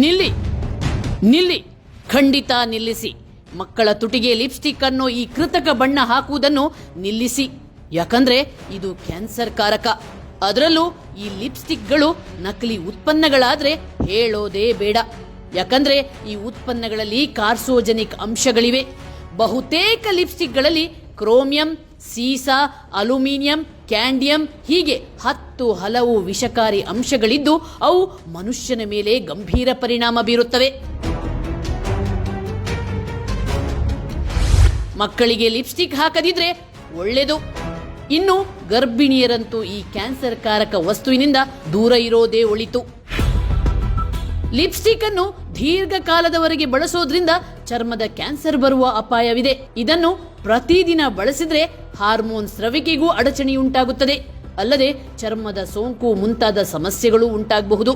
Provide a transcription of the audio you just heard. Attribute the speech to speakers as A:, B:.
A: ನಿಲ್ಲಿ ನಿಲ್ಲಿ ಖಂಡಿತ ನಿಲ್ಲಿಸಿ. ಮಕ್ಕಳ ತುಟಿಗೆ ಲಿಪ್ಸ್ಟಿಕ್ ಅನ್ನೋ ಈ ಕೃತಕ ಬಣ್ಣ ಹಾಕುವುದನ್ನು ನಿಲ್ಲಿಸಿ. ಯಾಕಂದ್ರೆ ಇದು ಕ್ಯಾನ್ಸರ್ ಕಾರಕ. ಅದರಲ್ಲೂ ಈ ಲಿಪ್ಸ್ಟಿಕ್ಗಳು ನಕಲಿ ಉತ್ಪನ್ನಗಳಾದ್ರೆ ಹೇಳೋದೇ ಬೇಡ. ಯಾಕಂದ್ರೆ ಈ ಉತ್ಪನ್ನಗಳಲ್ಲಿ ಕಾರ್ಸೋಜೆನಿಕ್ ಅಂಶಗಳಿವೆ. ಬಹುತೇಕ ಲಿಪ್ಸ್ಟಿಕ್ಗಳಲ್ಲಿ ಕ್ರೋಮಿಯಂ, ಸೀಸಾ, ಅಲ್ಯೂಮಿನಿಯಂ, ಕ್ಯಾಂಡಿಯಂ ಹೀಗೆ 10 ಹಲವು ವಿಷಕಾರಿ ಅಂಶಗಳಿದ್ದು ಅವು ಮನುಷ್ಯನ ಮೇಲೆ ಗಂಭೀರ ಪರಿಣಾಮ ಬೀರುತ್ತವೆ. ಮಕ್ಕಳಿಗೆ ಲಿಪ್ಸ್ಟಿಕ್ ಹಾಕದಿದ್ರೆ ಒಳ್ಳೆಯದು. ಇನ್ನು ಗರ್ಭಿಣಿಯರಂತೂ ಈ ಕ್ಯಾನ್ಸರ್ ಕಾರಕ ವಸ್ತುವಿನಿಂದ ದೂರ ಇರೋದೇ ಒಳಿತು. ಲಿಪ್ಸ್ಟಿಕ್ ಅನ್ನು ದೀರ್ಘಕಾಲದವರೆಗೆ ಬಳಸೋದ್ರಿಂದ ಚರ್ಮದ ಕ್ಯಾನ್ಸರ್ ಬರುವ ಅಪಾಯವಿದೆ. ಇದನ್ನು ಪ್ರತಿದಿನ ಬಳಸಿದ್ರೆ ಹಾರ್ಮೋನ್ ಸ್ರವಿಕೆಗೂ ಅಡಚಣೆಯುಂಟಾಗುತ್ತದೆ. ಅಲ್ಲದೆ ಚರ್ಮದ ಸೋಂಕು ಮುಂತಾದ ಸಮಸ್ಯೆಗಳು ಉಂಟಾಗಬಹುದು.